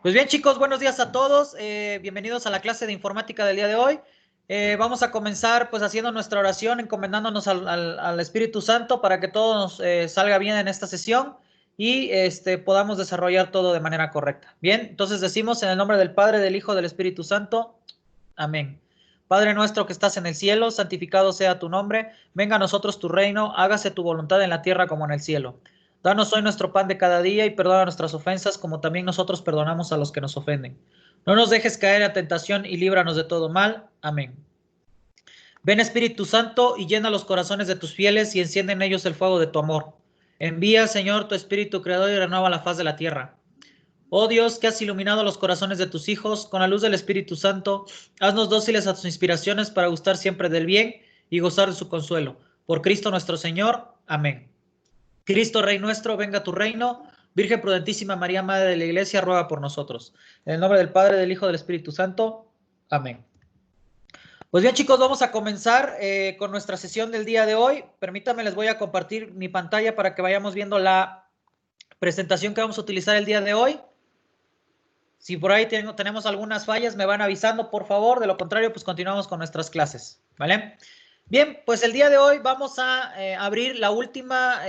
Pues bien, chicos, buenos días a todos. Bienvenidos a la clase de informática del día de hoy. Vamos a comenzar pues haciendo nuestra oración, encomendándonos al Espíritu Santo para que todo nos salga bien en esta sesión y podamos desarrollar todo de manera correcta. Bien, entonces decimos en el nombre del Padre, del Hijo, del Espíritu Santo. Amén. Padre nuestro que estás en el cielo, santificado sea tu nombre. Venga a nosotros tu reino, hágase tu voluntad en la tierra como en el cielo. Danos hoy nuestro pan de cada día y perdona nuestras ofensas como también nosotros perdonamos a los que nos ofenden. No nos dejes caer en tentación y líbranos de todo mal. Amén. Ven Espíritu Santo y llena los corazones de tus fieles y enciende en ellos el fuego de tu amor. Envía, Señor, tu Espíritu Creador y renueva la faz de la tierra. Oh Dios, que has iluminado los corazones de tus hijos con la luz del Espíritu Santo, haznos dóciles a tus inspiraciones para gustar siempre del bien y gozar de su consuelo. Por Cristo nuestro Señor. Amén. Cristo Rey nuestro, venga a tu reino. Virgen prudentísima María, Madre de la Iglesia, ruega por nosotros. En el nombre del Padre, del Hijo, del Espíritu Santo. Amén. Pues bien, chicos, vamos a comenzar con nuestra sesión del día de hoy. Permítanme, les voy a compartir mi pantalla para que vayamos viendo la presentación que vamos a utilizar el día de hoy. Si por ahí tenemos algunas fallas, me van avisando, por favor. De lo contrario, pues continuamos con nuestras clases, ¿vale? Bien, pues el día de hoy vamos a abrir la última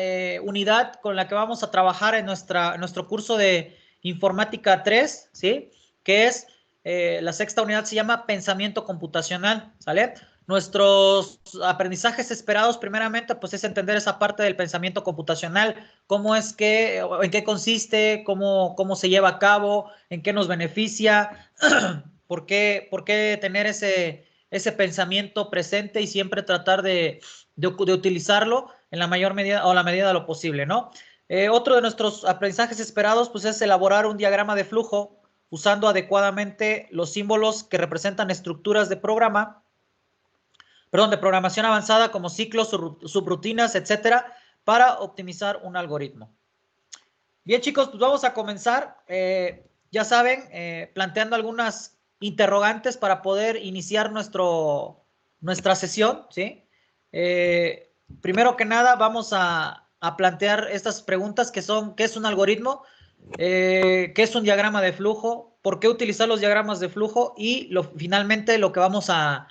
unidad con la que vamos a trabajar en nuestro curso de Informática 3, ¿sí? Que es, la sexta unidad se llama Pensamiento Computacional, ¿sale? Nuestros aprendizajes esperados primeramente, pues es entender esa parte del pensamiento computacional, cómo es que, en qué consiste, cómo se lleva a cabo, en qué nos beneficia, por qué tener ese pensamiento presente y siempre tratar de utilizarlo en la mayor medida o la medida de lo posible, ¿no? Otro de nuestros aprendizajes esperados pues es elaborar un diagrama de flujo usando adecuadamente los símbolos que representan estructuras de de programación avanzada como ciclos, subrutinas, etcétera, para optimizar un algoritmo. Bien, chicos, pues vamos a comenzar. Ya saben, planteando algunas interrogantes para poder iniciar nuestra sesión, ¿sí? Primero que nada, vamos a plantear estas preguntas que son, ¿qué es un algoritmo? ¿Qué es un diagrama de flujo? ¿Por qué utilizar los diagramas de flujo? Y finalmente lo que vamos a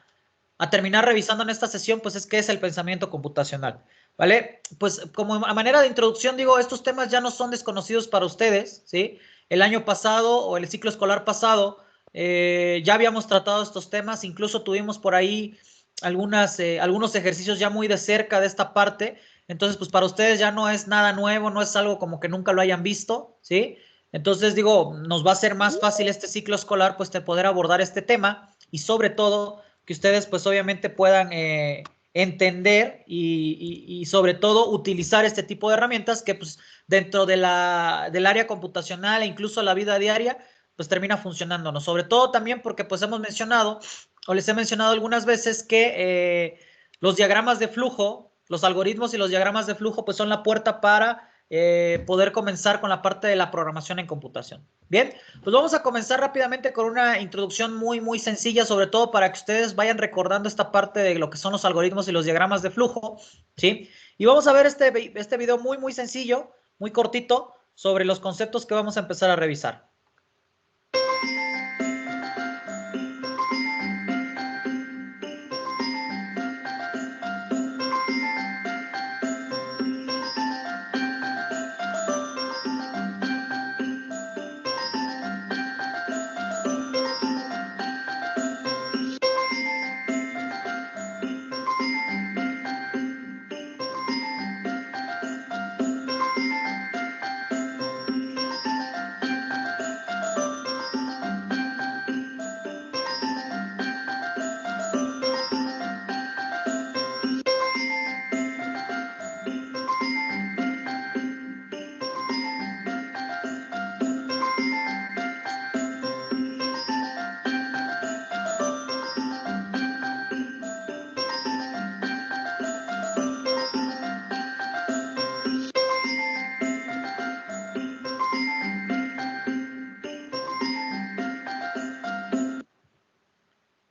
terminar revisando en esta sesión, pues es qué es el pensamiento computacional, ¿vale? Pues como a manera de introducción digo, estos temas ya no son desconocidos para ustedes, ¿sí? El año pasado o el ciclo escolar pasado ya habíamos tratado estos temas, incluso tuvimos por ahí algunos ejercicios ya muy de cerca de esta parte, entonces pues para ustedes ya no es nada nuevo, no es algo como que nunca lo hayan visto, ¿sí? Entonces digo, nos va a ser más fácil este ciclo escolar pues de poder abordar este tema y sobre todo que ustedes pues obviamente puedan entender y sobre todo utilizar este tipo de herramientas que pues dentro del área computacional e incluso la vida diaria pues termina funcionándonos. Sobre todo también porque pues hemos mencionado o les he mencionado algunas veces que los diagramas de flujo, los algoritmos y los diagramas de flujo pues son la puerta para poder comenzar con la parte de la programación en computación. Bien, pues vamos a comenzar rápidamente con una introducción muy sencilla, sobre todo para que ustedes vayan recordando esta parte de lo que son los algoritmos y los diagramas de flujo, ¿sí? Y vamos a ver este video muy sencillo, muy cortito, sobre los conceptos que vamos a empezar a revisar.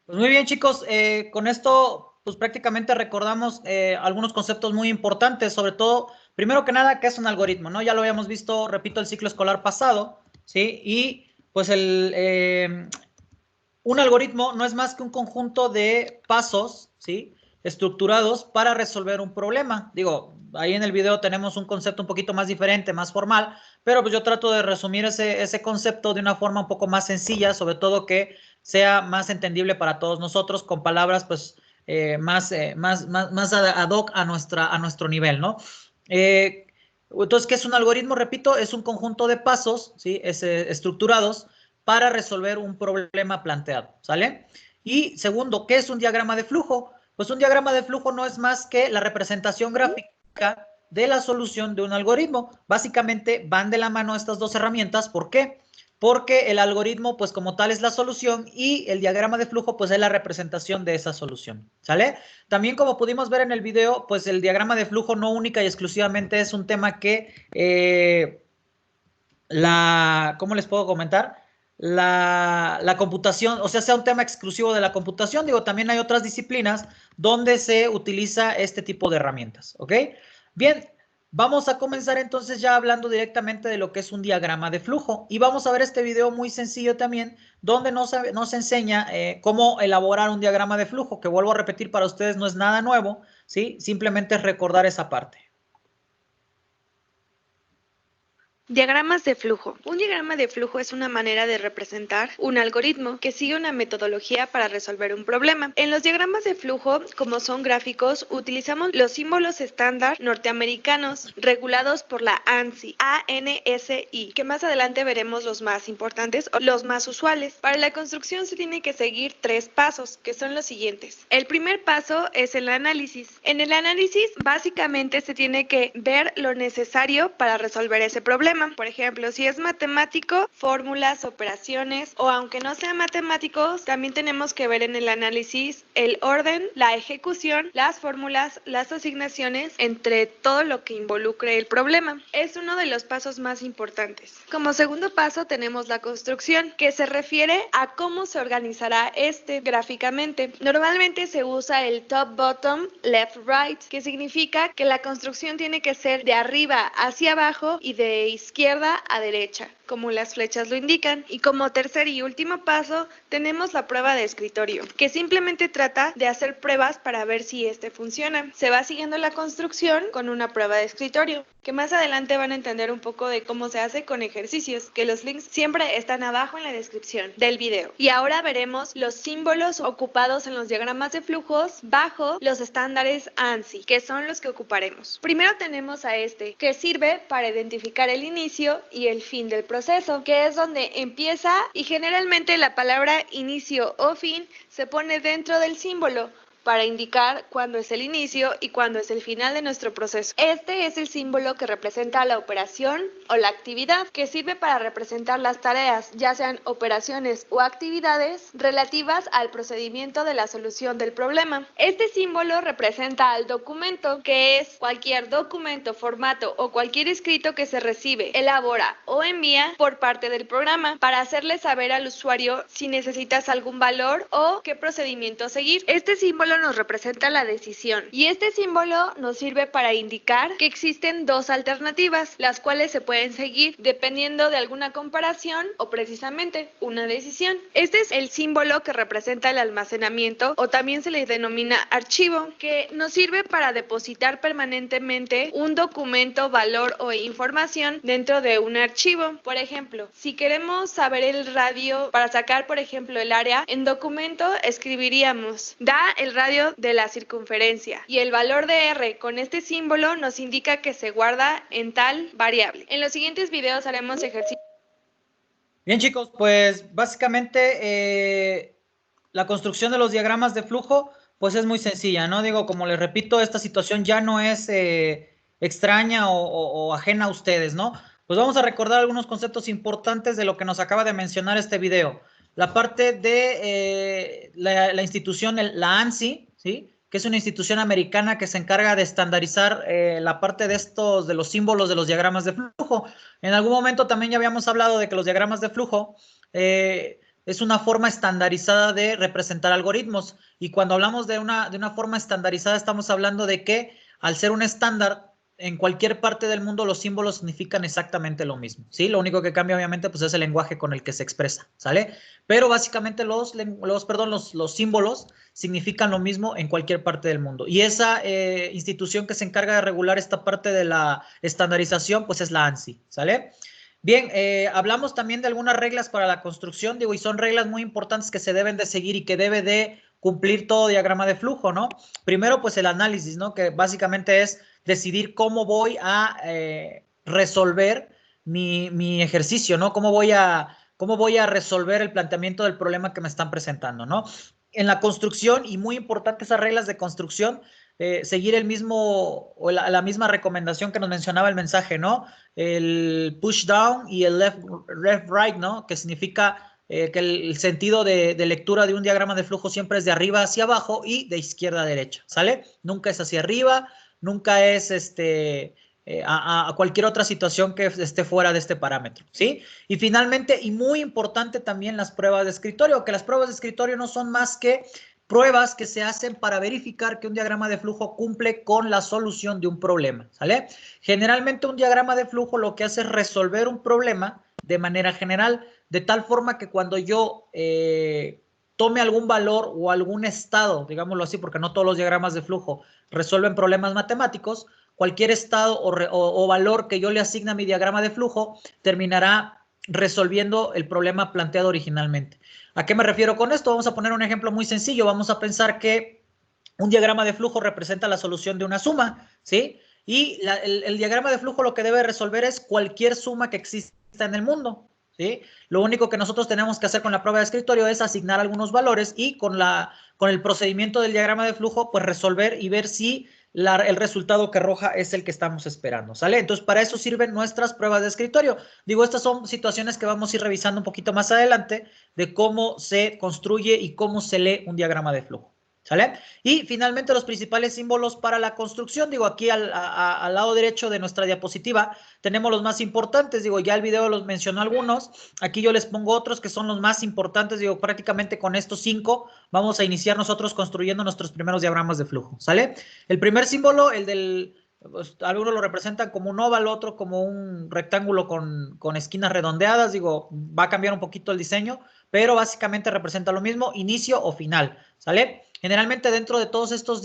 Pues muy bien, chicos, con esto pues prácticamente recordamos algunos conceptos muy importantes, sobre todo, primero que nada, ¿qué es un algoritmo? ¿No? Ya lo habíamos visto, repito, el ciclo escolar pasado, ¿sí? Y pues un algoritmo no es más que un conjunto de pasos, ¿sí?, estructurados para resolver un problema. Digo, ahí en el video tenemos un concepto un poquito más diferente, más formal, pero pues yo trato de resumir ese concepto de una forma un poco más sencilla, sobre todo que sea más entendible para todos nosotros, con palabras pues más ad hoc a nuestro nivel, ¿no? Entonces, ¿qué es un algoritmo? Repito, es un conjunto de pasos, ¿sí?, estructurados para resolver un problema planteado, ¿sale? Y segundo, ¿qué es un diagrama de flujo? Pues un diagrama de flujo no es más que la representación gráfica de la solución de un algoritmo. Básicamente van de la mano estas dos herramientas. ¿Por qué? Porque el algoritmo, pues como tal, es la solución y el diagrama de flujo, pues es la representación de esa solución, ¿sale? También, como pudimos ver en el video, pues el diagrama de flujo no única y exclusivamente es un tema que ¿cómo les puedo comentar? La computación, o sea un tema exclusivo de la computación. Digo, también hay otras disciplinas donde se utiliza este tipo de herramientas, ¿ok? Bien, vamos a comenzar entonces ya hablando directamente de lo que es un diagrama de flujo y vamos a ver este video muy sencillo también donde nos enseña cómo elaborar un diagrama de flujo, que vuelvo a repetir, para ustedes no es nada nuevo, ¿sí? Simplemente es recordar esa parte. Diagramas de flujo. Un diagrama de flujo es una manera de representar un algoritmo que sigue una metodología para resolver un problema. En los diagramas de flujo, como son gráficos, utilizamos los símbolos estándar norteamericanos regulados por la ANSI, A-N-S-I, que más adelante veremos los más importantes o los más usuales. Para la construcción se tiene que seguir 3 pasos, que son los siguientes. El primer paso es el análisis. En el análisis, básicamente se tiene que ver lo necesario para resolver ese problema. Por ejemplo, si es matemático, fórmulas, operaciones, o aunque no sea matemáticos, también tenemos que ver en el análisis el orden, la ejecución, las fórmulas, las asignaciones, entre todo lo que involucre el problema. Es uno de los pasos más importantes. Como segundo paso tenemos la construcción, que se refiere a cómo se organizará gráficamente. Normalmente se usa el top-bottom, left-right, que significa que la construcción tiene que ser de arriba hacia abajo y de izquierda a derecha, como las flechas lo indican. Y como tercer y último paso tenemos la prueba de escritorio, que simplemente trata de hacer pruebas para ver si funciona. Se va siguiendo la construcción con una prueba de escritorio, que más adelante van a entender un poco de cómo se hace con ejercicios, que los links siempre están abajo en la descripción del video. Y ahora veremos los símbolos ocupados en los diagramas de flujos bajo los estándares ANSI, que son los que ocuparemos. Primero tenemos a que sirve para identificar el inicio y el fin del proceso, que es donde empieza, y generalmente la palabra inicio o fin se pone dentro del símbolo para indicar cuándo es el inicio y cuándo es el final de nuestro proceso. Este es el símbolo que representa la operación o la actividad, que sirve para representar las tareas, ya sean operaciones o actividades relativas al procedimiento de la solución del problema. Este símbolo representa al documento, que es cualquier documento, formato o cualquier escrito que se recibe, elabora o envía por parte del programa para hacerle saber al usuario si necesitas algún valor o qué procedimiento seguir. Este símbolo nos representa la decisión y este símbolo nos sirve para indicar que existen dos alternativas, las cuales se pueden seguir dependiendo de alguna comparación o precisamente una decisión. Este es el símbolo que representa el almacenamiento, o también se le denomina archivo, que nos sirve para depositar permanentemente un documento, valor o información dentro de un archivo. Por ejemplo, si queremos saber el radio para sacar, por ejemplo, el área, en documento escribiríamos da el radio de la circunferencia y el valor de R con este símbolo nos indica que se guarda en tal variable. En los siguientes videos haremos ejercicios. Bien, chicos, pues básicamente la construcción de los diagramas de flujo pues es muy sencilla, ¿no? Digo, como les repito, esta situación ya no es extraña o ajena a ustedes, ¿no? Pues vamos a recordar algunos conceptos importantes de lo que nos acaba de mencionar este video. La parte de la institución, la ANSI, ¿sí?, que es una institución americana que se encarga de estandarizar la parte de los símbolos de los diagramas de flujo. En algún momento también ya habíamos hablado de que los diagramas de flujo es una forma estandarizada de representar algoritmos. Y cuando hablamos de una forma estandarizada, estamos hablando de que al ser un estándar, en cualquier parte del mundo los símbolos significan exactamente lo mismo, ¿sí? Lo único que cambia, obviamente, pues es el lenguaje con el que se expresa, ¿sale? Pero básicamente los símbolos significan lo mismo en cualquier parte del mundo. Y esa institución que se encarga de regular esta parte de la estandarización, pues es la ANSI, ¿sale? Bien, hablamos también de algunas reglas para la construcción, digo, y son reglas muy importantes que se deben de seguir y que debe de cumplir todo diagrama de flujo, ¿no? Primero, pues el análisis, ¿no? Que básicamente es decidir cómo voy a resolver mi ejercicio, ¿no? Cómo voy a resolver el planteamiento del problema que me están presentando, ¿no? En la construcción, y muy importante esas reglas de construcción, seguir el mismo o la misma recomendación que nos mencionaba el mensaje, ¿no? El push down y el left right, ¿no? Que significa que el sentido de lectura de un diagrama de flujo siempre es de arriba hacia abajo y de izquierda a derecha, ¿sale? Nunca es hacia arriba, nunca es a cualquier otra situación que esté fuera de este parámetro, ¿sí? Y finalmente, y muy importante también las pruebas de escritorio, que las pruebas de escritorio no son más que pruebas que se hacen para verificar que un diagrama de flujo cumple con la solución de un problema, ¿sale? Generalmente un diagrama de flujo lo que hace es resolver un problema de manera general, de tal forma que cuando yo tome algún valor o algún estado, digámoslo así, porque no todos los diagramas de flujo resuelven problemas matemáticos, cualquier estado o valor que yo le asigne a mi diagrama de flujo terminará resolviendo el problema planteado originalmente. ¿A qué me refiero con esto? Vamos a poner un ejemplo muy sencillo. Vamos a pensar que un diagrama de flujo representa la solución de una suma, ¿sí? Y el diagrama de flujo lo que debe resolver es cualquier suma que exista en el mundo, ¿sí? Lo único que nosotros tenemos que hacer con la prueba de escritorio es asignar algunos valores y con el procedimiento del diagrama de flujo, pues resolver y ver si el resultado que arroja es el que estamos esperando, ¿sale? Entonces, para eso sirven nuestras pruebas de escritorio. Digo, estas son situaciones que vamos a ir revisando un poquito más adelante de cómo se construye y cómo se lee un diagrama de flujo, ¿sale? Y finalmente los principales símbolos para la construcción, digo, aquí al lado derecho de nuestra diapositiva tenemos los más importantes, digo, ya el video los mencionó algunos, aquí yo les pongo otros que son los más importantes, digo, prácticamente con estos 5 vamos a iniciar nosotros construyendo nuestros primeros diagramas de flujo, ¿sale? El primer símbolo, el del, pues, algunos lo representan como un óvalo, otro como un rectángulo con esquinas redondeadas, digo, va a cambiar un poquito el diseño, pero básicamente representa lo mismo, inicio o final, ¿sale? Generalmente dentro de todos estos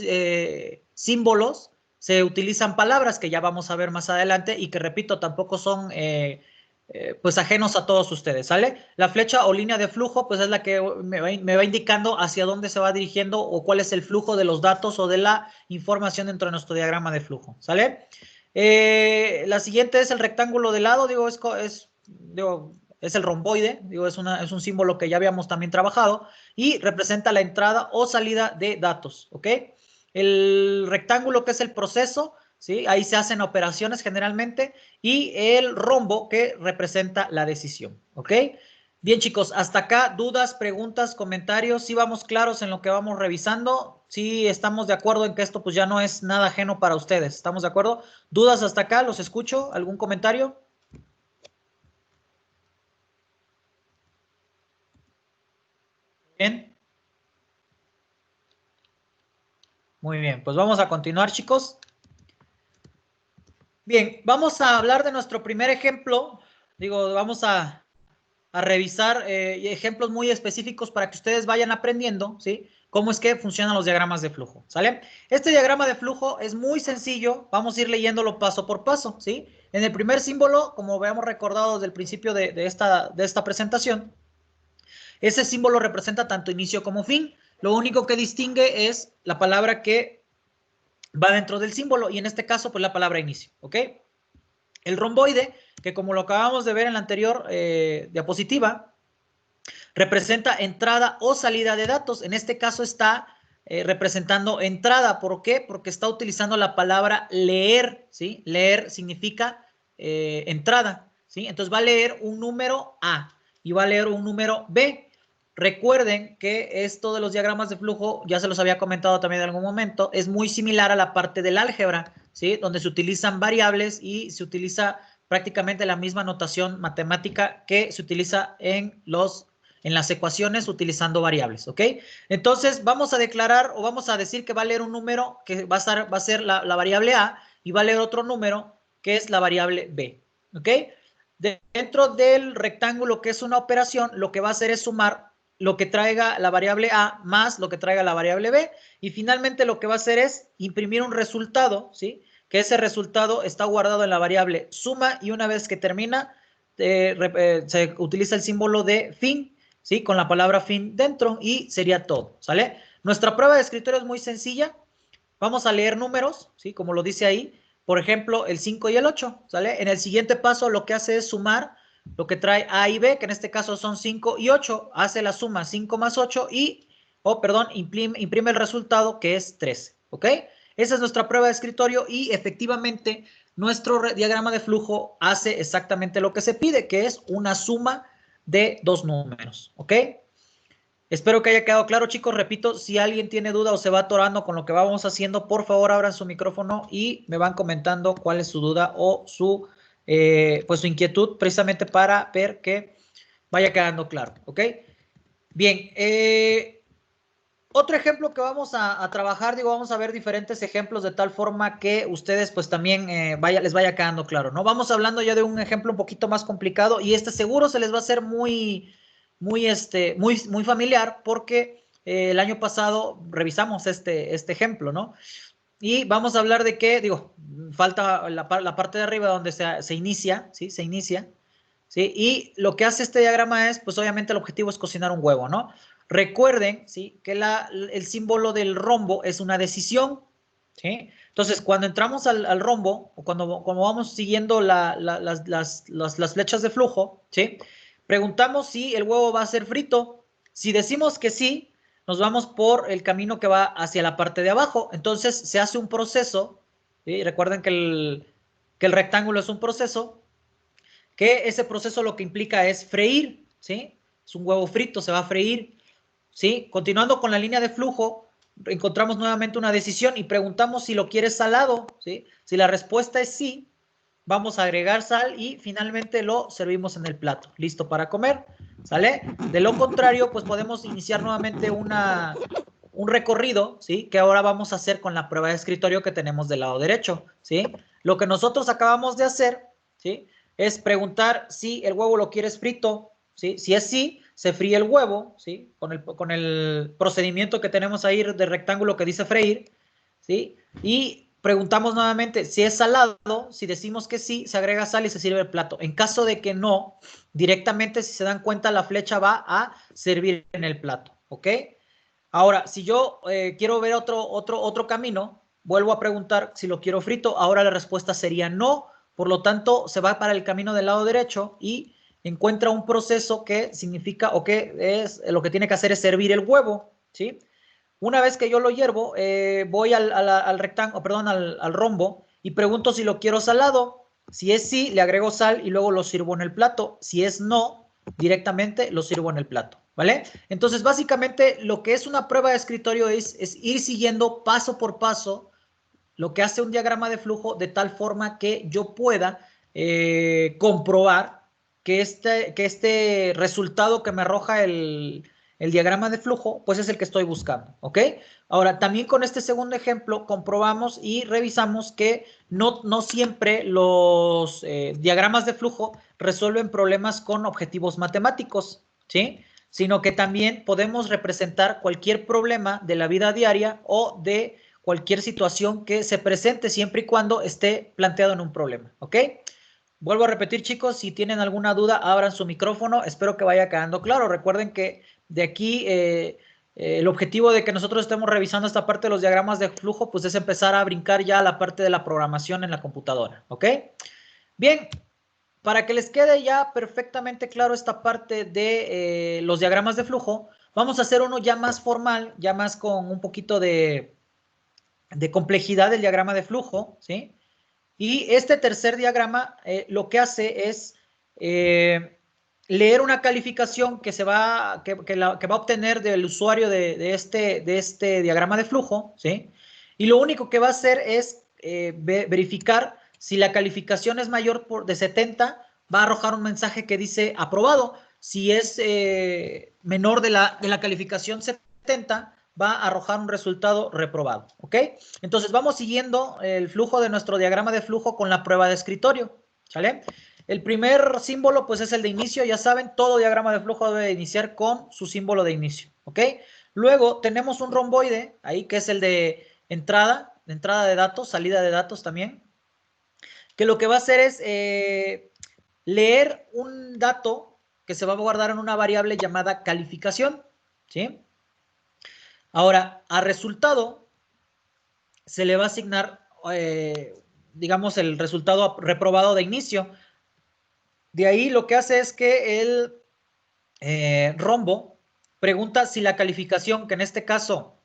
símbolos se utilizan palabras que ya vamos a ver más adelante y que, repito, tampoco son pues ajenos a todos ustedes, ¿sale? La flecha o línea de flujo pues es la que me va indicando hacia dónde se va dirigiendo o cuál es el flujo de los datos o de la información dentro de nuestro diagrama de flujo, ¿sale? La siguiente es el rectángulo de lado, digo, es el romboide, digo, es un símbolo que ya habíamos también trabajado y representa la entrada o salida de datos, ¿ok? El rectángulo que es el proceso, ¿sí? Ahí se hacen operaciones generalmente y el rombo que representa la decisión, ¿ok? Bien, chicos, hasta acá, dudas, preguntas, comentarios, ¿sí vamos claros en lo que vamos revisando? ¿Sí estamos de acuerdo en que esto pues ya no es nada ajeno para ustedes? ¿Estamos de acuerdo? ¿Dudas hasta acá? ¿Los escucho? ¿Algún comentario? Bien. Muy bien, pues vamos a continuar, chicos. Bien, vamos a hablar de nuestro primer ejemplo. Digo, vamos a revisar ejemplos muy específicos para que ustedes vayan aprendiendo, ¿sí? Cómo es que funcionan los diagramas de flujo, ¿sale? Este diagrama de flujo es muy sencillo. Vamos a ir leyéndolo paso por paso, ¿sí? En el primer símbolo, como habíamos recordado desde el principio de esta presentación, ese símbolo representa tanto inicio como fin. Lo único que distingue es la palabra que va dentro del símbolo y en este caso pues la palabra inicio, ¿ok? El romboide, que como lo acabamos de ver en la anterior diapositiva, representa entrada o salida de datos. En este caso está representando entrada. ¿Por qué? Porque está utilizando la palabra leer, ¿sí? Leer significa entrada, ¿sí? Entonces va a leer un número A y va a leer un número B. Recuerden que esto de los diagramas de flujo, ya se los había comentado también en algún momento, es muy similar a la parte del álgebra, ¿sí? Donde se utilizan variables y se utiliza prácticamente la misma notación matemática que se utiliza en las ecuaciones utilizando variables, ¿ok? Entonces vamos a declarar o vamos a decir que va a leer un número que va a ser la variable A y va a leer otro número que es la variable b, ¿ok? Dentro del rectángulo que es una operación, lo que va a hacer es sumar lo que traiga la variable a más lo que traiga la variable b, y finalmente lo que va a hacer es imprimir un resultado, ¿sí? Que ese resultado está guardado en la variable suma, y una vez que termina, se utiliza el símbolo de fin, ¿sí? Con la palabra fin dentro, y sería todo, ¿sale? Nuestra prueba de escritorio es muy sencilla. Vamos a leer números, ¿sí? Como lo dice ahí. Por ejemplo, el 5 y el 8, ¿sale? En el siguiente paso lo que hace es sumar lo que trae A y B, que en este caso son 5 y 8. Hace la suma 5 más 8 y, imprime el resultado, que es 13, ¿ok? Esa es nuestra prueba de escritorio, y efectivamente nuestro diagrama de flujo hace exactamente lo que se pide, que es una suma de dos números, ¿ok? Espero que haya quedado claro, chicos. Repito, si alguien tiene duda o se va atorando con lo que vamos haciendo, por favor abran su micrófono y me van comentando cuál es su duda o pues su inquietud, precisamente para ver que vaya quedando claro, ¿ok? Bien, otro ejemplo que vamos a trabajar, vamos a ver diferentes ejemplos de tal forma que ustedes pues también les vaya quedando claro, ¿no? Vamos hablando ya de un ejemplo un poquito más complicado, y seguro se les va a hacer muy familiar, porque el año pasado revisamos este ejemplo, ¿no? Y vamos a hablar de que, falta la parte de arriba donde se inicia, ¿sí? Se inicia, ¿sí? Y lo que hace este diagrama es, pues obviamente el objetivo es cocinar un huevo, ¿no? Recuerden, ¿sí? Que el símbolo del rombo es una decisión, ¿sí? Entonces, cuando entramos al rombo, o cuando vamos siguiendo las flechas de flujo, ¿sí? Preguntamos si el huevo va a ser frito. Si decimos que sí, nos vamos por el camino que va hacia la parte de abajo. Entonces, se hace un proceso, ¿sí? Recuerden que el rectángulo es un proceso, que ese proceso lo que implica es freír, ¿sí? Es un huevo frito, se va a freír, ¿sí? Continuando con la línea de flujo, encontramos nuevamente una decisión y preguntamos si lo quieres salado, ¿sí? Si la respuesta es sí, vamos a agregar sal y finalmente lo servimos en el plato, listo para comer, ¿sale? De lo contrario, pues podemos iniciar nuevamente un recorrido, ¿sí? Que ahora vamos a hacer con la prueba de escritorio que tenemos del lado derecho, ¿sí? Lo que nosotros acabamos de hacer, ¿sí? Es preguntar si el huevo lo quieres frito, ¿sí? Si es sí, se fríe el huevo, ¿sí? Con el procedimiento que tenemos ahí de rectángulo que dice freír, ¿sí? Y preguntamos nuevamente si es salado. Si decimos que sí, se agrega sal y se sirve el plato. En caso de que no, directamente, si se dan cuenta, la flecha va a servir en el plato, ¿ok? Ahora, si yo quiero ver otro camino, vuelvo a preguntar si lo quiero frito. Ahora la respuesta sería no. Por lo tanto, se va para el camino del lado derecho y encuentra un proceso que significa, o que es lo que tiene que hacer es servir el huevo, ¿sí? Una vez que yo lo hiervo, voy al rectángulo, perdón, al rombo, y pregunto si lo quiero salado. Si es sí, le agrego sal y luego lo sirvo en el plato. Si es no, directamente lo sirvo en el plato, ¿vale? Entonces, básicamente, lo que es una prueba de escritorio es ir siguiendo paso por paso lo que hace un diagrama de flujo, de tal forma que yo pueda comprobar que este resultado que me arroja el diagrama de flujo, pues es el que estoy buscando, ¿ok? Ahora, también con este segundo ejemplo comprobamos y revisamos que no siempre los diagramas de flujo resuelven problemas con objetivos matemáticos, ¿sí? Sino que también podemos representar cualquier problema de la vida diaria o de cualquier situación que se presente, siempre y cuando esté planteado en un problema, ¿ok? Vuelvo a repetir, chicos, si tienen alguna duda, abran su micrófono. Espero que vaya quedando claro. Recuerden que de aquí el objetivo de que nosotros estemos revisando esta parte de los diagramas de flujo, pues es empezar a brincar ya a la parte de la programación en la computadora, ¿ok? Bien, para que les quede ya perfectamente claro esta parte de los diagramas de flujo, vamos a hacer uno ya más formal, ya más con un poquito de complejidad del diagrama de flujo, ¿sí? Y este tercer diagrama lo que hace es leer una calificación que va a obtener del usuario de este diagrama de flujo, ¿sí? Y lo único que va a hacer es verificar si la calificación es mayor de 70, va a arrojar un mensaje que dice aprobado. Si es menor de la calificación 70, va a arrojar un resultado reprobado, ¿ok? Entonces vamos siguiendo el flujo de nuestro diagrama de flujo con la prueba de escritorio, ¿sale? El primer símbolo pues es el de inicio, ya saben, todo diagrama de flujo debe iniciar con su símbolo de inicio, ¿ok? Luego tenemos un romboide ahí que es el de entrada de datos, salida de datos también, que lo que va a hacer es leer un dato que se va a guardar en una variable llamada calificación, ¿sí? Ahora, a resultado se le va a asignar, digamos, el resultado reprobado de inicio. De ahí lo que hace es que el rombo pregunta si la calificación, que en este caso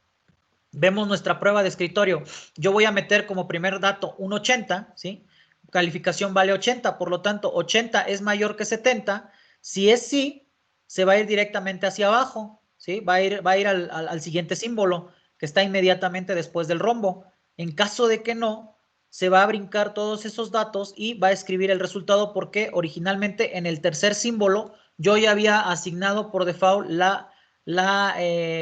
vemos nuestra prueba de escritorio, yo voy a meter como primer dato un 80, ¿sí? Calificación vale 80, por lo tanto 80 es mayor que 70. Si es sí, se va a ir directamente hacia abajo, ¿sí? Va a ir al siguiente símbolo que está inmediatamente después del rombo. En caso de que no, se va a brincar todos esos datos y va a escribir el resultado porque originalmente en el tercer símbolo yo ya había asignado por default la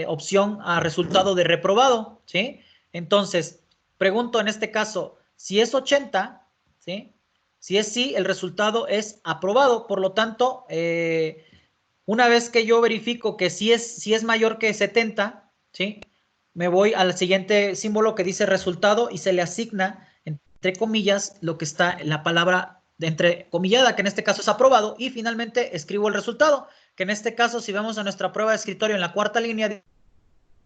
opción a resultado de reprobado, ¿sí? Entonces, pregunto en este caso, si es 80, ¿sí? Si es sí, el resultado es aprobado, por lo tanto, una vez que yo verifico que sí es mayor que 70, ¿sí? Me voy al siguiente símbolo que dice resultado y se le asigna, entre comillas, lo que está en la palabra de entrecomillada, que en este caso es aprobado, y finalmente escribo el resultado, que en este caso, si vemos a nuestra prueba de escritorio en la cuarta línea,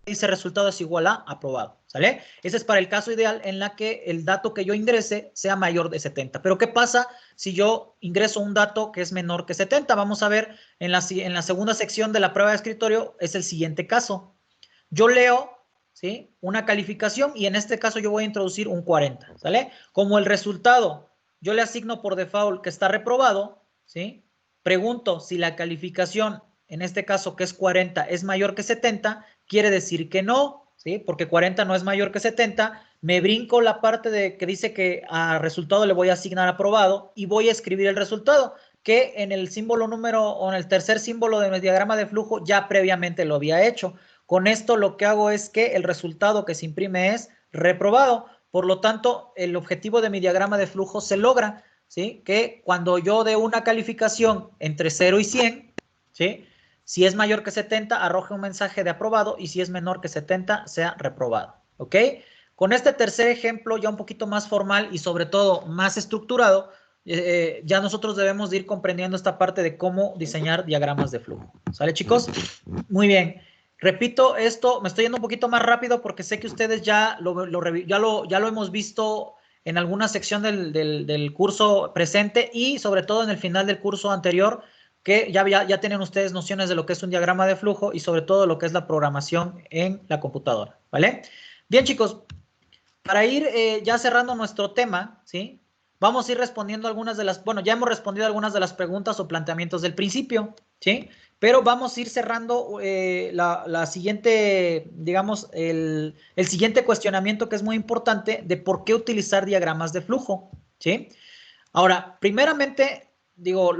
dice resultado es igual a aprobado, ¿sale? Ese es para el caso ideal en la que el dato que yo ingrese sea mayor de 70. Pero ¿qué pasa si yo ingreso un dato que es menor que 70? Vamos a ver en la segunda sección de la prueba de escritorio, es el siguiente caso. Yo leo, ¿sí? Una calificación y en este caso yo voy a introducir un 40, ¿sale? Como el resultado yo le asigno por default que está reprobado, ¿sí? Pregunto si la calificación, en este caso que es 40, es mayor que 70, quiere decir que no, ¿sí? Porque 40 no es mayor que 70, me brinco la parte de que dice que a resultado le voy a asignar aprobado y voy a escribir el resultado, que en el símbolo número o en el tercer símbolo de mi diagrama de flujo ya previamente lo había hecho. Con esto lo que hago es que el resultado que se imprime es reprobado. Por lo tanto, el objetivo de mi diagrama de flujo se logra, ¿sí? Que cuando yo dé una calificación entre 0 y 100, ¿sí? Si es mayor que 70, arroje un mensaje de aprobado y si es menor que 70, sea reprobado, ¿ok? Con este tercer ejemplo, ya un poquito más formal y sobre todo más estructurado, ya nosotros debemos de ir comprendiendo esta parte de cómo diseñar diagramas de flujo. ¿Sale, chicos? Muy bien. Repito esto, me estoy yendo un poquito más rápido porque sé que ustedes ya lo hemos visto en alguna sección del curso presente y sobre todo en el final del curso anterior, que ya tienen ustedes nociones de lo que es un diagrama de flujo y sobre todo lo que es la programación en la computadora, ¿vale? Bien, chicos, para ir ya cerrando nuestro tema, ¿sí? Vamos a ir respondiendo algunas de las, bueno, ya hemos respondido algunas de las preguntas o planteamientos del principio, ¿sí? Pero vamos a ir cerrando la siguiente, digamos, el siguiente cuestionamiento que es muy importante de por qué utilizar diagramas de flujo, ¿sí? Ahora, primeramente, digo,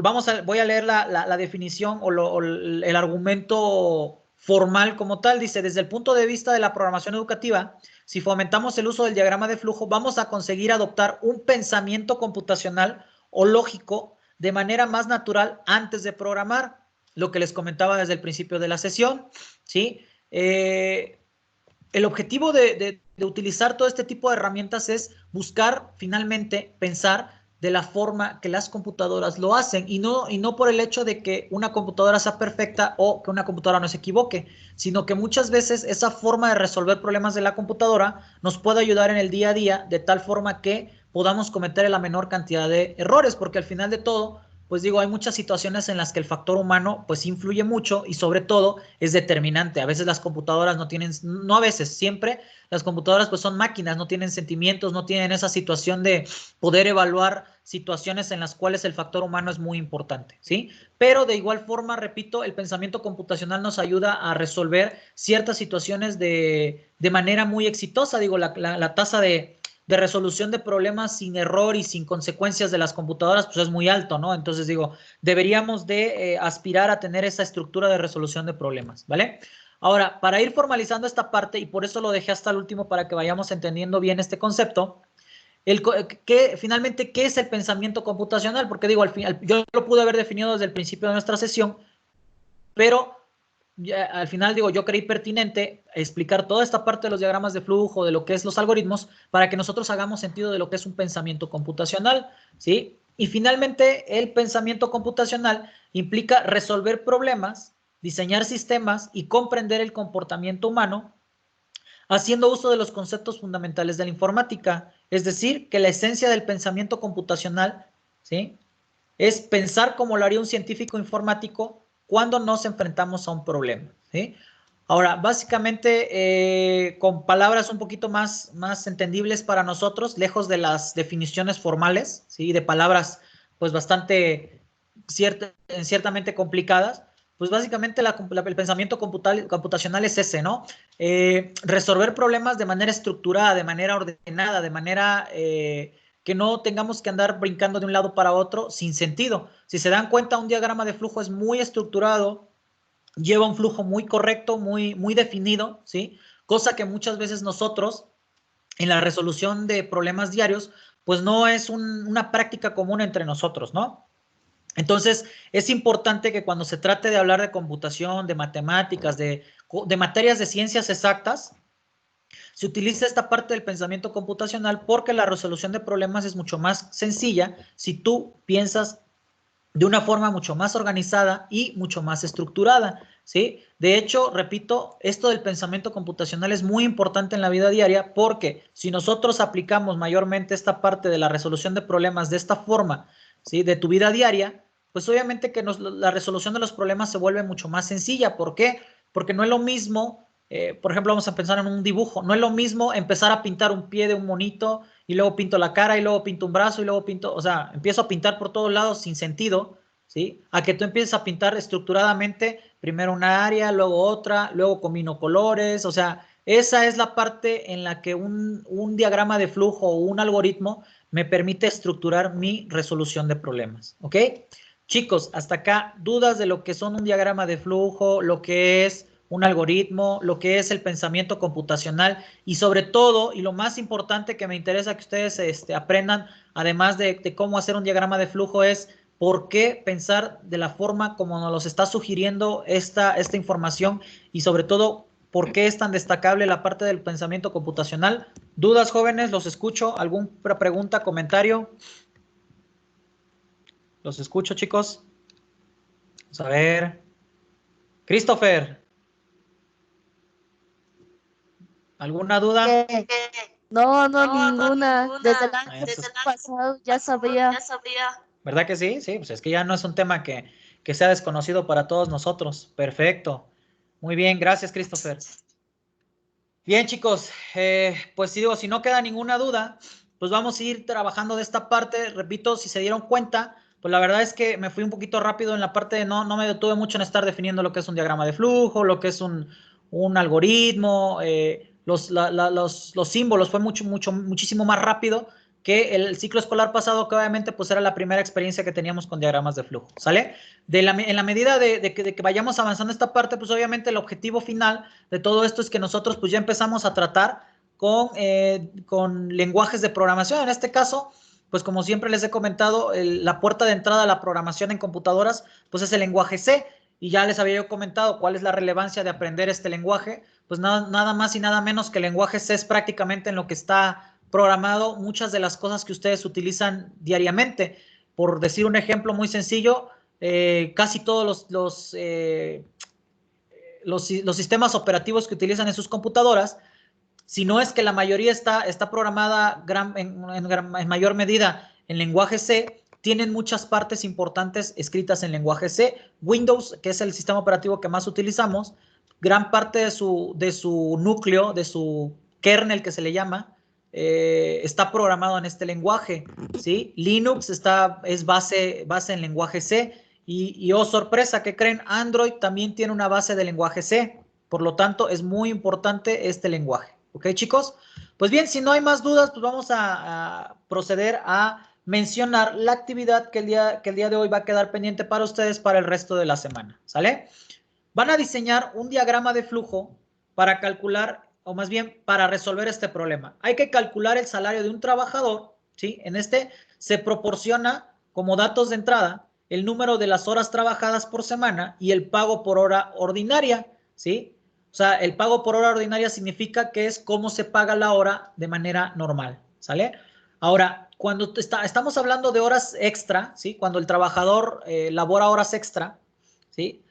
voy a leer la definición o el argumento formal como tal. Dice, desde el punto de vista de la programación educativa, si fomentamos el uso del diagrama de flujo, vamos a conseguir adoptar un pensamiento computacional o lógico de manera más natural antes de programar, lo que les comentaba desde el principio de la sesión, ¿sí? El objetivo de utilizar todo este tipo de herramientas es buscar finalmente pensar de la forma que las computadoras lo hacen y no por el hecho de que una computadora sea perfecta o que una computadora no se equivoque, sino que muchas veces esa forma de resolver problemas de la computadora nos puede ayudar en el día a día de tal forma que podamos cometer la menor cantidad de errores, porque al final de todo, pues digo, hay muchas situaciones en las que el factor humano pues influye mucho y sobre todo es determinante. A veces las computadoras no tienen, no a veces, siempre las computadoras pues son máquinas, no tienen sentimientos, no tienen esa situación de poder evaluar situaciones en las cuales el factor humano es muy importante, ¿sí? Pero de igual forma, repito, el pensamiento computacional nos ayuda a resolver ciertas situaciones de manera muy exitosa. Digo, la tasa de resolución de problemas sin error y sin consecuencias de las computadoras, pues es muy alto, ¿no? Entonces digo, deberíamos de aspirar a tener esa estructura de resolución de problemas, ¿vale? Ahora, para ir formalizando esta parte, y por eso lo dejé hasta el último para que vayamos entendiendo bien este concepto, finalmente, ¿qué es el pensamiento computacional? Porque digo, yo lo pude haber definido desde el principio de nuestra sesión, pero ya, al final digo, yo creí pertinente explicar toda esta parte de los diagramas de flujo, de lo que es los algoritmos, para que nosotros hagamos sentido de lo que es un pensamiento computacional, ¿sí? Y finalmente, el pensamiento computacional implica resolver problemas, diseñar sistemas y comprender el comportamiento humano, haciendo uso de los conceptos fundamentales de la informática. Es decir, que la esencia del pensamiento computacional, ¿sí?, es pensar como lo haría un científico informático cuando nos enfrentamos a un problema, ¿sí? Ahora, básicamente, con palabras un poquito más entendibles para nosotros, lejos de las definiciones formales, ¿sí?, de palabras pues bastante ciertamente complicadas, pues básicamente el pensamiento computacional es ese, ¿no? Resolver problemas de manera estructurada, de manera ordenada, de manera que no tengamos que andar brincando de un lado para otro sin sentido. Si se dan cuenta, un diagrama de flujo es muy estructurado, lleva un flujo muy correcto, muy definido, ¿sí? Cosa que muchas veces nosotros, en la resolución de problemas diarios, pues no es una práctica común entre nosotros, ¿no? Entonces, es importante que cuando se trate de hablar de computación, de matemáticas, de materias de ciencias exactas, se utiliza esta parte del pensamiento computacional porque la resolución de problemas es mucho más sencilla si tú piensas de una forma mucho más organizada y mucho más estructurada, ¿sí? De hecho, repito, esto del pensamiento computacional es muy importante en la vida diaria porque si nosotros aplicamos mayormente esta parte de la resolución de problemas de esta forma, ¿sí?, de tu vida diaria, pues obviamente que la resolución de los problemas se vuelve mucho más sencilla. ¿Por qué? Porque no es lo mismo, por ejemplo, vamos a pensar en un dibujo, no es lo mismo empezar a pintar un pie de un monito y luego pinto la cara y luego pinto un brazo y luego pinto, o sea, empiezo a pintar por todos lados sin sentido, ¿sí? A que tú empieces a pintar estructuradamente, primero una área, luego otra, luego combino colores, o sea, esa es la parte en la que un diagrama de flujo o un algoritmo me permite estructurar mi resolución de problemas, ¿ok? Chicos, hasta acá, dudas de lo que son un diagrama de flujo, lo que es un algoritmo, lo que es el pensamiento computacional y sobre todo, y lo más importante que me interesa que ustedes aprendan, además de cómo hacer un diagrama de flujo, es por qué pensar de la forma como nos los está sugiriendo esta información y sobre todo, por qué es tan destacable la parte del pensamiento computacional. ¿Dudas, jóvenes? Los escucho. ¿Alguna pregunta, comentario? Los escucho, chicos. Vamos a ver. Christopher, ¿alguna duda? No, no, No, no, ninguna. Desde el ninguna. año Desde el año pasado ya pasado sabía. ya sabía. ¿Verdad que sí? Sí, pues es que ya no es un tema que sea desconocido para todos nosotros. Perfecto. Muy bien, gracias, Christopher. Bien, chicos, pues si digo, si no queda ninguna duda, pues vamos a ir trabajando de esta parte. Repito, si se dieron cuenta, pues la verdad es que me fui un poquito rápido en la parte de no me detuve mucho en estar definiendo lo que es un diagrama de flujo, lo que es un algoritmo, los símbolos, fue muchísimo más rápido que el ciclo escolar pasado, que obviamente pues era la primera experiencia que teníamos con diagramas de flujo, ¿sale? En la medida de que vayamos avanzando esta parte, pues obviamente el objetivo final de todo esto es que nosotros pues ya empezamos a tratar con lenguajes de programación. En este caso, pues como siempre les he comentado, la puerta de entrada a la programación en computadoras pues es el lenguaje C, y ya les había yo comentado cuál es la relevancia de aprender este lenguaje. Pues nada más y nada menos que el lenguaje C es prácticamente en lo que está programado muchas de las cosas que ustedes utilizan diariamente. Por decir un ejemplo muy sencillo, casi todos los sistemas operativos que utilizan en sus computadoras, si no es que la mayoría está programada en mayor medida en lenguaje C, tienen muchas partes importantes escritas en lenguaje C. Windows, que es el sistema operativo que más utilizamos, gran parte de su núcleo, de su kernel que se le llama, está programado en este lenguaje, ¿sí? Linux es base en lenguaje C y oh sorpresa, ¿qué creen? Android también tiene una base de lenguaje C, por lo tanto es muy importante este lenguaje, ¿ok, chicos? Pues bien, si no hay más dudas, pues vamos a proceder a mencionar la actividad que el día de hoy va a quedar pendiente para ustedes para el resto de la semana, ¿sale? Van a diseñar un diagrama de flujo para calcular, o más bien para resolver este problema. Hay que calcular el salario de un trabajador, ¿sí? En este se proporciona como datos de entrada el número de las horas trabajadas por semana y el pago por hora ordinaria, ¿sí? O sea, el pago por hora ordinaria significa que es cómo se paga la hora de manera normal, ¿sale? Ahora, cuando estamos hablando de horas extra, ¿sí? Cuando el trabajador labora horas extra, ¿sí?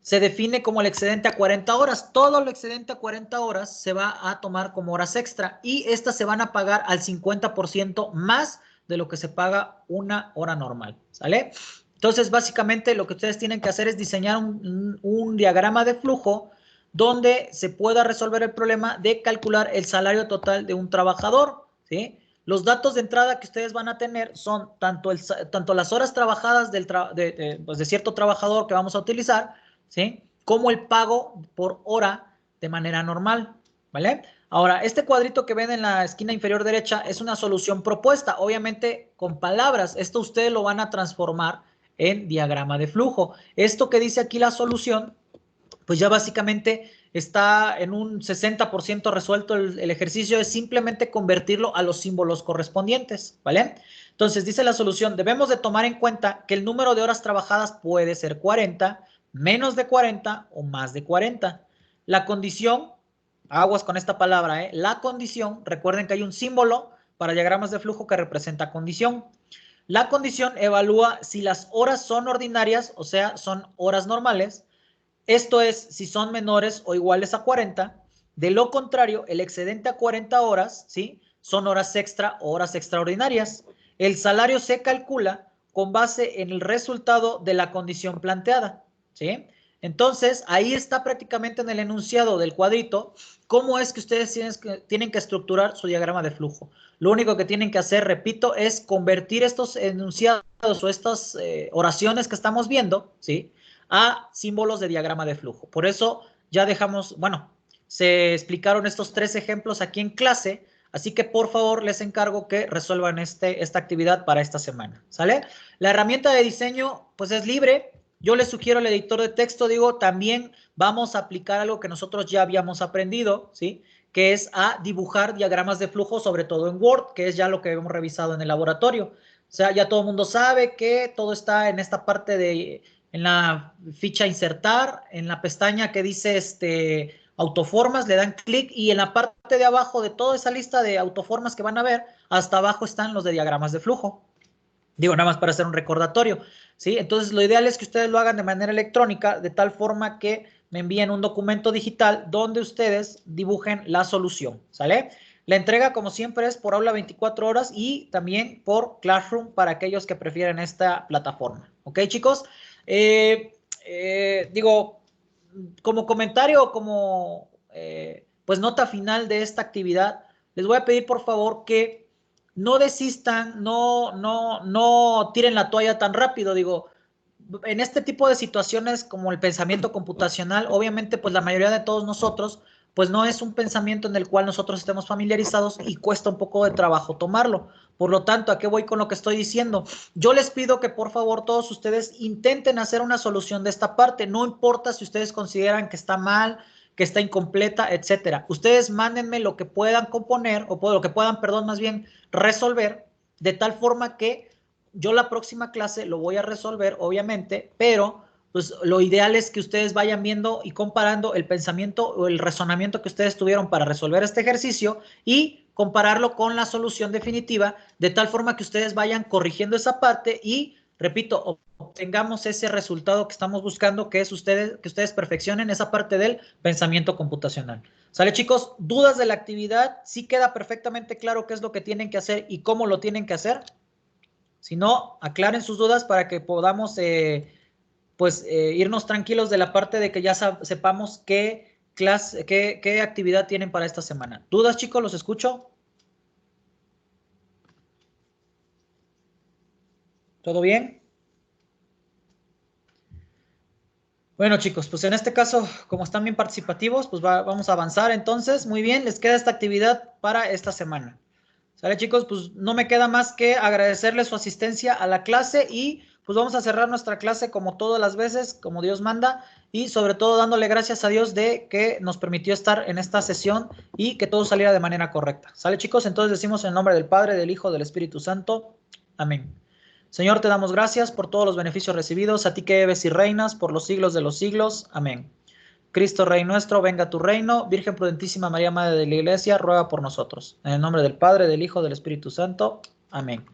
Se define como el excedente a 40 horas. Todo lo excedente a 40 horas se va a tomar como horas extra y estas se van a pagar al 50% más de lo que se paga una hora normal, ¿sale? Entonces, básicamente lo que ustedes tienen que hacer es diseñar un diagrama de flujo donde se pueda resolver el problema de calcular el salario total de un trabajador, ¿sí? Los datos de entrada que ustedes van a tener son tanto las horas trabajadas pues de cierto trabajador que vamos a utilizar, ¿sí? Como el pago por hora de manera normal, ¿vale? Ahora, este cuadrito que ven en la esquina inferior derecha es una solución propuesta, obviamente con palabras. Esto ustedes lo van a transformar en diagrama de flujo. Esto que dice aquí la solución, pues ya básicamente está en un 60% resuelto el ejercicio, es simplemente convertirlo a los símbolos correspondientes, ¿vale? Entonces dice la solución, debemos de tomar en cuenta que el número de horas trabajadas puede ser 40, menos de 40 o más de 40. La condición, aguas con esta palabra, la condición, recuerden que hay un símbolo para diagramas de flujo que representa condición. La condición evalúa si las horas son ordinarias, o sea, son horas normales. Esto es, si son menores o iguales a 40. De lo contrario, el excedente a 40 horas, ¿sí? Son horas extra o horas extraordinarias. El salario se calcula con base en el resultado de la condición planteada, ¿sí? Entonces, ahí está prácticamente en el enunciado del cuadrito cómo es que ustedes tienen que estructurar su diagrama de flujo. Lo único que tienen que hacer, repito, es convertir estos enunciados o estas oraciones que estamos viendo, ¿sí? A símbolos de diagrama de flujo. Por eso ya dejamos, bueno, se explicaron estos 3 ejemplos aquí en clase, así que por favor les encargo que resuelvan esta actividad para esta semana, ¿sale? La herramienta de diseño pues es libre. Yo les sugiero el editor de texto, digo, también vamos a aplicar algo que nosotros ya habíamos aprendido, ¿sí? Que es a dibujar diagramas de flujo, sobre todo en Word, que es ya lo que hemos revisado en el laboratorio. O sea, ya todo el mundo sabe que todo está en esta parte de, en la ficha insertar, en la pestaña que dice autoformas, le dan clic y en la parte de abajo de toda esa lista de autoformas que van a ver, hasta abajo están los de diagramas de flujo. Digo, nada más para hacer un recordatorio, ¿sí? Entonces, lo ideal es que ustedes lo hagan de manera electrónica, de tal forma que me envíen un documento digital donde ustedes dibujen la solución, ¿sale? La entrega, como siempre, es por aula 24 horas y también por Classroom para aquellos que prefieren esta plataforma. ¿Ok, chicos? Digo, como comentario, como pues nota final de esta actividad, les voy a pedir por favor que no desistan, no tiren la toalla tan rápido. Digo, en este tipo de situaciones como el pensamiento computacional, obviamente pues la mayoría de todos nosotros pues no es un pensamiento en el cual nosotros estemos familiarizados y cuesta un poco de trabajo tomarlo. Por lo tanto, ¿a qué voy con lo que estoy diciendo? Yo les pido que por favor todos ustedes intenten hacer una solución de esta parte. No importa si ustedes consideran que está mal, que está incompleta, etcétera. Ustedes mándenme lo que puedan componer o lo que puedan, perdón, más bien resolver de tal forma que yo la próxima clase lo voy a resolver, obviamente, pero pues lo ideal es que ustedes vayan viendo y comparando el pensamiento o el razonamiento que ustedes tuvieron para resolver este ejercicio y compararlo con la solución definitiva, de tal forma que ustedes vayan corrigiendo esa parte y, repito, obtengamos ese resultado que estamos buscando, que es que ustedes perfeccionen esa parte del pensamiento computacional. ¿Sale, chicos? ¿Dudas de la actividad? ¿Sí queda perfectamente claro qué es lo que tienen que hacer y cómo lo tienen que hacer? Si no, aclaren sus dudas para que podamos irnos tranquilos de la parte de que ya sepamos qué actividad tienen para esta semana. ¿Dudas, chicos? ¿Los escucho? ¿Todo bien? Bueno, chicos, pues en este caso, como están bien participativos, pues vamos a avanzar entonces. Muy bien, les queda esta actividad para esta semana. ¿Sale, chicos? Pues no me queda más que agradecerles su asistencia a la clase y pues vamos a cerrar nuestra clase como todas las veces, como Dios manda, y sobre todo dándole gracias a Dios de que nos permitió estar en esta sesión y que todo saliera de manera correcta. ¿Sale, chicos? Entonces decimos en el nombre del Padre, del Hijo, del Espíritu Santo. Amén. Señor, te damos gracias por todos los beneficios recibidos, a ti que vives y reinas por los siglos de los siglos. Amén. Cristo Rey nuestro, venga a tu reino. Virgen prudentísima María, Madre de la Iglesia, ruega por nosotros. En el nombre del Padre, del Hijo, del Espíritu Santo. Amén.